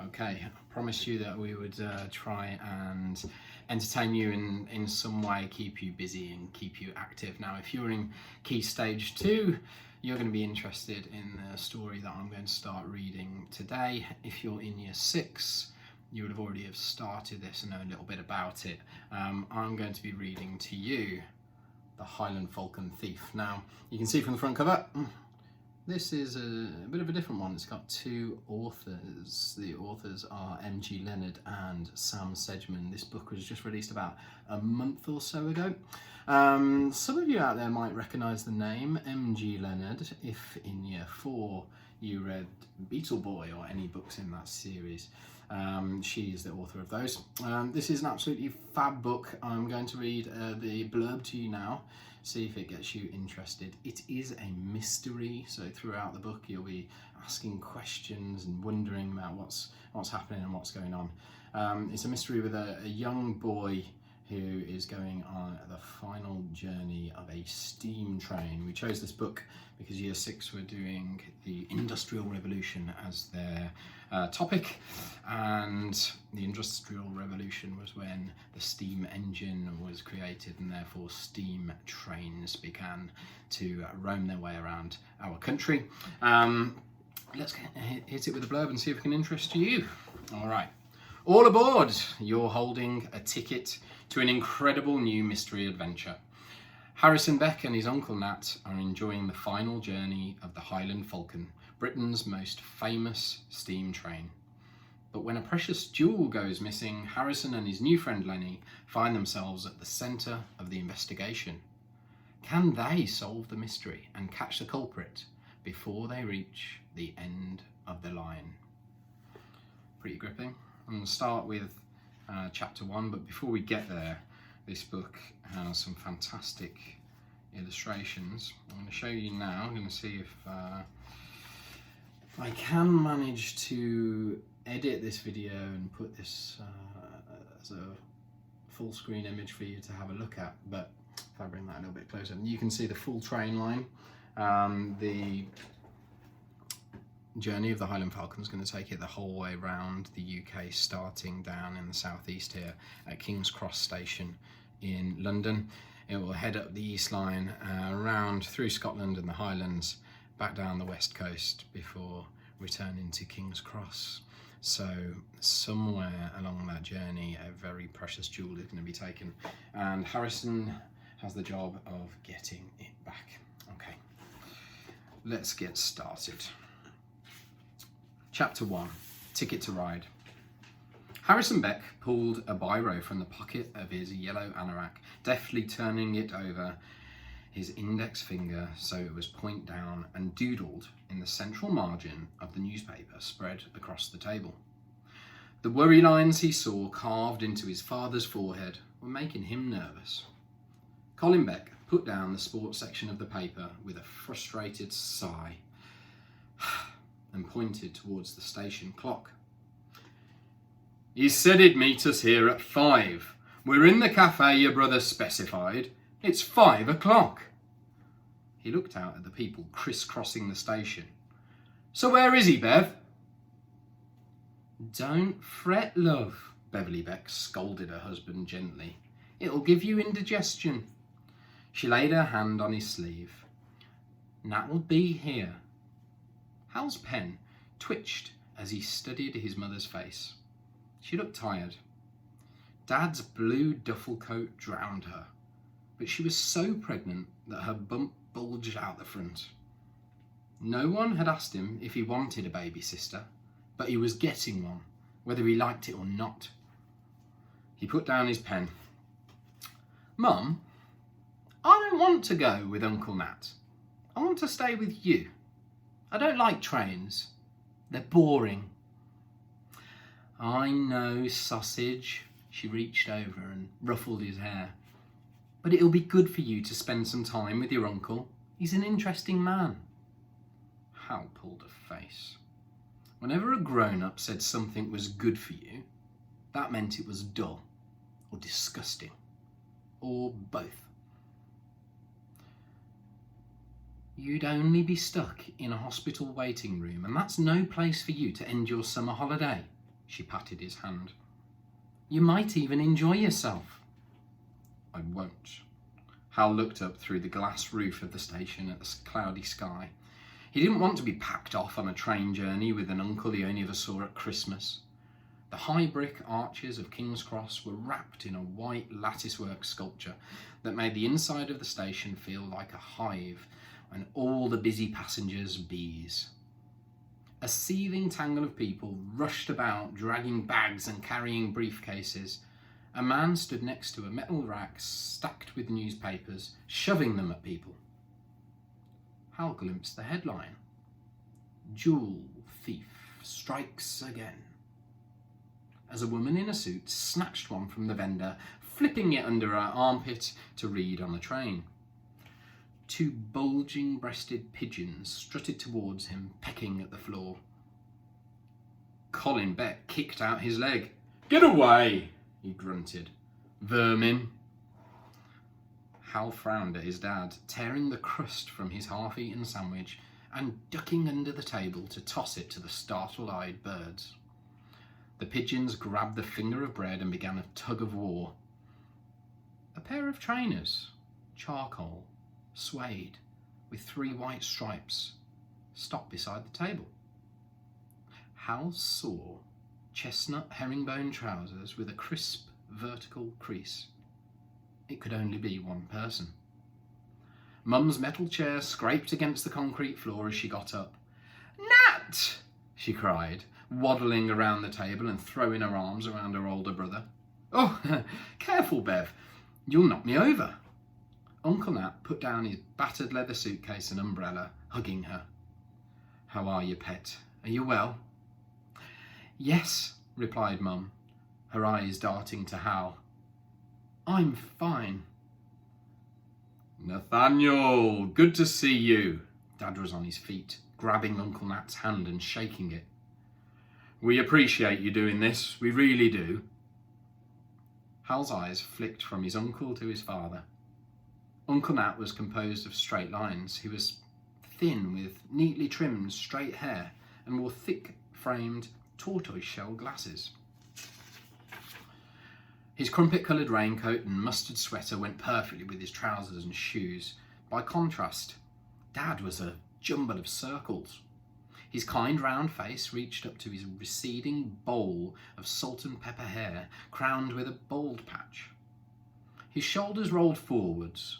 Okay, I promised you that we would try and entertain you in some way, keep you busy and keep you active. Now, if you're in Key Stage 2, you're going to be interested in the story that I'm going to start reading today. If you're in Year 6, you would have already have started this and know a little bit about it. I'm going to be reading to you The Highland Falcon Thief. Now, you can see from the front cover, this is a bit of a different one. It's got two authors. The authors are M.G. Leonard and Sam Sedgman. This book was just released about a month or so ago. Some of you out there might recognise the name M.G. Leonard if in Year 4 you read Beetle Boy or any books in that series. She is the author of those. This is an absolutely fab book. I'm going to read the blurb to you now, see if it gets you interested. It is a mystery, so throughout the book you'll be asking questions and wondering about what's happening and what's going on. It's a mystery with a young boy who is going on the final journey of a steam train. We chose this book because Year 6 were doing the Industrial Revolution as their topic, and the Industrial Revolution was when the steam engine was created and therefore steam trains began to roam their way around our country. Let's hit it with a blurb and see if it can interest you. All right. All aboard! You're holding a ticket to an incredible new mystery adventure. Harrison Beck and his uncle Nat are enjoying the final journey of the Highland Falcon, Britain's most famous steam train. But when a precious jewel goes missing, Harrison and his new friend Lenny find themselves at the centre of the investigation. Can they solve the mystery and catch the culprit before they reach the end of the line? Pretty gripping. I'm going to start with chapter 1, but before we get there, this book has some fantastic illustrations. I'm going to show you now. I'm going to see if I can manage to edit this video and put this as a full screen image for you to have a look at. But if I bring that a little bit closer, you can see the full train line. The journey of the Highland Falcon is going to take it the whole way around the UK, starting down in the southeast here at King's Cross Station in London. It will head up the East Line, around through Scotland and the Highlands, back down the west coast before returning to King's Cross. So somewhere along that journey, a very precious jewel is going to be taken, and Harrison has the job of getting it back. Okay, let's get started. Chapter 1, Ticket to Ride. Harrison Beck pulled a biro from the pocket of his yellow anorak, deftly turning it over his index finger so it was point down, and doodled in the central margin of the newspaper spread across the table. The worry lines he saw carved into his father's forehead were making him nervous. Colin Beck put down the sports section of the paper with a frustrated sigh and pointed towards the station clock. "He said he'd meet us here at 5. We're in the cafe your brother specified. It's 5 o'clock. He looked out at the people crisscrossing the station. "So where is he, Bev?" "Don't fret, love," Beverly Beck scolded her husband gently. "It'll give you indigestion." She laid her hand on his sleeve. "Nat will be here." Hal's pen twitched as he studied his mother's face. She looked tired. Dad's blue duffel coat drowned her, but she was so pregnant that her bump bulged out the front. No one had asked him if he wanted a baby sister, but he was getting one, whether he liked it or not. He put down his pen. "Mum, I don't want to go with Uncle Nat. I want to stay with you. I don't like trains. They're boring." "I know, sausage." She reached over and ruffled his hair. "But it'll be good for you to spend some time with your uncle. He's an interesting man." Hal pulled a face. Whenever a grown-up said something was good for you, that meant it was dull or disgusting, or both. "You'd only be stuck in a hospital waiting room, and that's no place for you to end your summer holiday," She patted his hand. You might even enjoy yourself. I won't. Hal looked up through the glass roof of the station at the cloudy sky. He didn't want to be packed off on a train journey with an uncle he only ever saw at Christmas. The high brick arches of King's Cross were wrapped in a white latticework sculpture that made the inside of the station feel like a hive, and all the busy passengers bees. A seething tangle of people rushed about, dragging bags and carrying briefcases. A man stood next to a metal rack stacked with newspapers, shoving them at people. Hal glimpsed the headline. Jewel thief strikes again. As a woman in a suit snatched one from the vendor, flipping it under her armpit to read on the train. Two bulging-breasted pigeons strutted towards him, pecking at the floor. Colin Beck kicked out his leg. Get away, he grunted. Vermin. Hal frowned at his dad, tearing the crust from his half-eaten sandwich and ducking under the table to toss it to the startled-eyed birds. The pigeons grabbed the finger of bread and began a tug-of-war. A pair of trainers, charcoal, suede, with 3 white stripes, stopped beside the table. Hal saw chestnut herringbone trousers with a crisp vertical crease. It could only be one person. Mum's metal chair scraped against the concrete floor as she got up. Nat! She cried, waddling around the table and throwing her arms around her older brother. Oh, careful, Bev. You'll knock me over. Uncle Nat put down his battered leather suitcase and umbrella, hugging her. How are you, pet? Are you well? Yes, replied Mum, her eyes darting to Hal. I'm fine. Nathaniel, good to see you. Dad was on his feet, grabbing Uncle Nat's hand and shaking it. We appreciate you doing this, we really do. Hal's eyes flicked from his uncle to his father. Uncle Nat was composed of straight lines. He was thin with neatly trimmed straight hair and wore thick-framed tortoise-shell glasses. His crumpet-coloured raincoat and mustard sweater went perfectly with his trousers and shoes. By contrast, Dad was a jumble of circles. His kind round face reached up to his receding bowl of salt and pepper hair, crowned with a bald patch. His shoulders rolled forwards,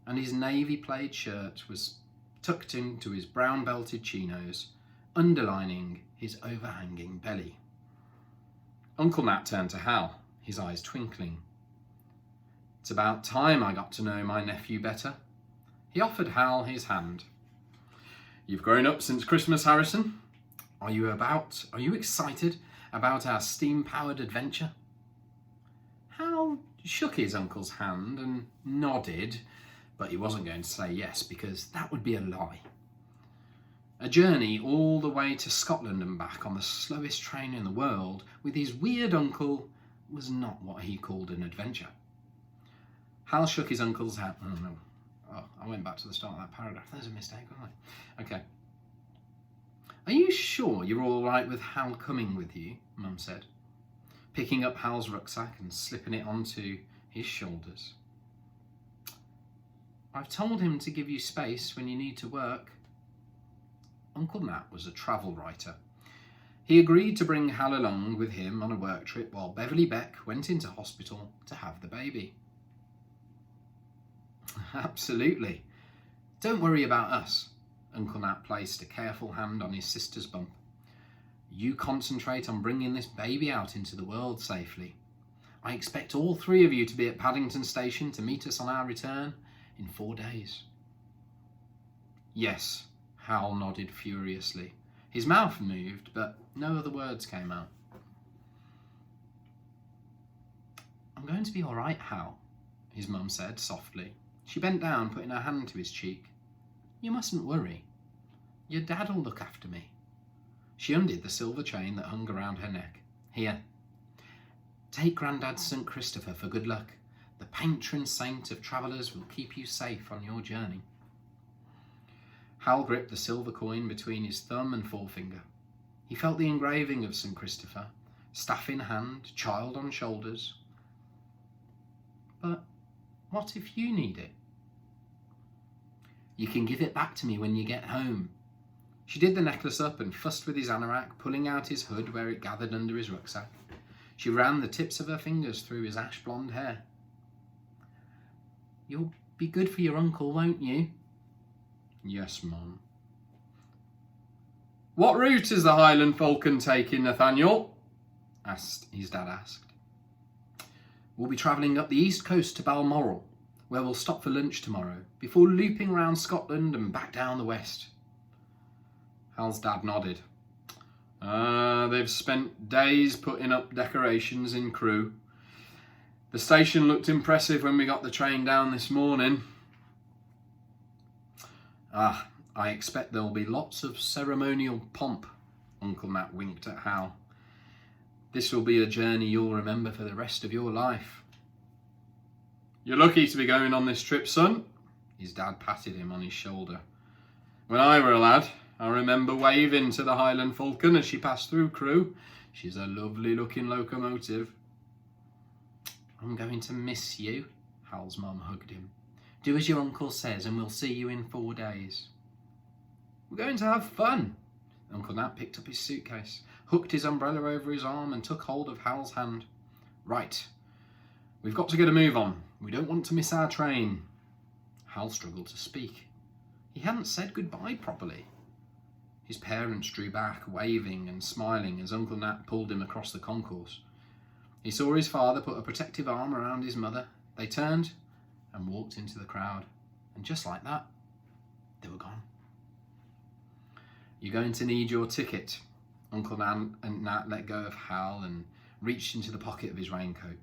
and his navy plaid shirt was tucked into his brown belted chinos, underlining his overhanging belly. Uncle Nat turned to Hal, his eyes twinkling. It's about time I got to know my nephew better. He offered Hal his hand. You've grown up since Christmas, Harrison. Are you excited about our steam-powered adventure? Hal shook his uncle's hand and nodded, but he wasn't going to say yes because that would be a lie. A journey all the way to Scotland and back on the slowest train in the world with his weird uncle was not what he called an adventure. Hal shook his uncle's hand. Oh no. Oh, I went back to the start of that paragraph. There's a mistake, wasn't I? Okay. Are you sure you're all right with Hal coming with you? Mum said, picking up Hal's rucksack and slipping it onto his shoulders. I've told him to give you space when you need to work. Uncle Nat was a travel writer. He agreed to bring Hal along with him on a work trip while Beverly Beck went into hospital to have the baby. Absolutely. Don't worry about us. Uncle Nat placed a careful hand on his sister's bump. You concentrate on bringing this baby out into the world safely. I expect all 3 of you to be at Paddington Station to meet us on our return in 4 days. Yes, Hal nodded furiously. His mouth moved, but no other words came out. I'm going to be all right, Hal, his mum said softly. She bent down, putting her hand to his cheek. You mustn't worry. Your dad'll look after me. She undid the silver chain that hung around her neck. Here, take Grandad's St. Christopher for good luck. The patron saint of travellers will keep you safe on your journey. Hal gripped the silver coin between his thumb and forefinger. He felt the engraving of St. Christopher, staff in hand, child on shoulders. But what if you need it? You can give it back to me when you get home. She did the necklace up and fussed with his anorak, pulling out his hood where it gathered under his rucksack. She ran the tips of her fingers through his ash blonde hair. You'll be good for your uncle, won't you? Yes, Mum. What route is the Highland Falcon taking, Nathaniel? His dad asked. We'll be travelling up the east coast to Balmoral, where we'll stop for lunch tomorrow, before looping round Scotland and back down the west. Hal's dad nodded. They've spent days putting up decorations in Crewe. The station looked impressive when we got the train down this morning. I expect there'll be lots of ceremonial pomp, Uncle Nat winked at Hal. This will be a journey you'll remember for the rest of your life. You're lucky to be going on this trip, son. His dad patted him on his shoulder. When I were a lad, I remember waving to the Highland Falcon as she passed through Crewe. She's a lovely looking locomotive. I'm going to miss you, Hal's mum hugged him. Do as your uncle says and we'll see you in 4 days. We're going to have fun. Uncle Nat picked up his suitcase, hooked his umbrella over his arm and took hold of Hal's hand. Right, we've got to get a move on. We don't want to miss our train. Hal struggled to speak. He hadn't said goodbye properly. His parents drew back, waving and smiling as Uncle Nat pulled him across the concourse. He saw his father put a protective arm around his mother. They turned and walked into the crowd. And just like that, they were gone. You're going to need your ticket. Uncle Nat let go of Hal and reached into the pocket of his raincoat.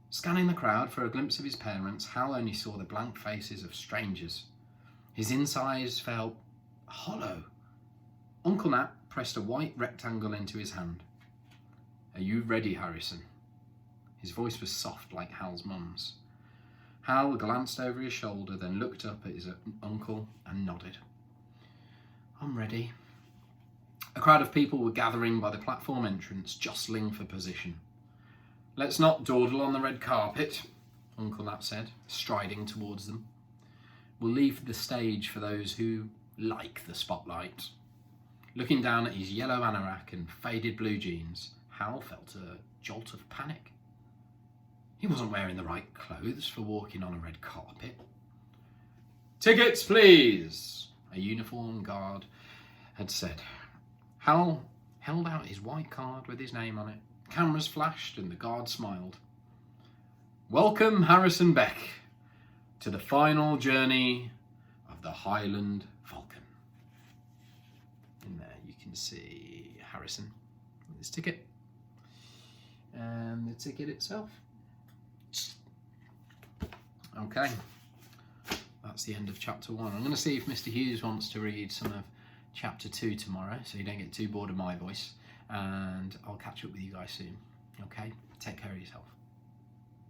Scanning the crowd for a glimpse of his parents, Hal only saw the blank faces of strangers. His insides felt hollow. Uncle Nat pressed a white rectangle into his hand. Are you ready, Harrison? His voice was soft like Hal's mum's. Hal glanced over his shoulder, then looked up at his uncle and nodded. I'm ready. A crowd of people were gathering by the platform entrance, jostling for position. Let's not dawdle on the red carpet, Uncle Nat said, striding towards them. We'll leave the stage for those who like the spotlight. Looking down at his yellow anorak and faded blue jeans, Hal felt a jolt of panic. He wasn't wearing the right clothes for walking on a red carpet. Tickets, please, a uniformed guard had said. Hal held out his white card with his name on it. Cameras flashed and the guard smiled. Welcome, Harrison Beck, to the final journey of the Highland Falcon. In there you can see Harrison with his ticket and the ticket itself. Okay, that's the end of chapter 1. I'm going to see if Mr. Hughes wants to read some of chapter 2 tomorrow, so you don't get too bored of my voice, and I'll catch up with you guys soon. Okay, take care of yourself.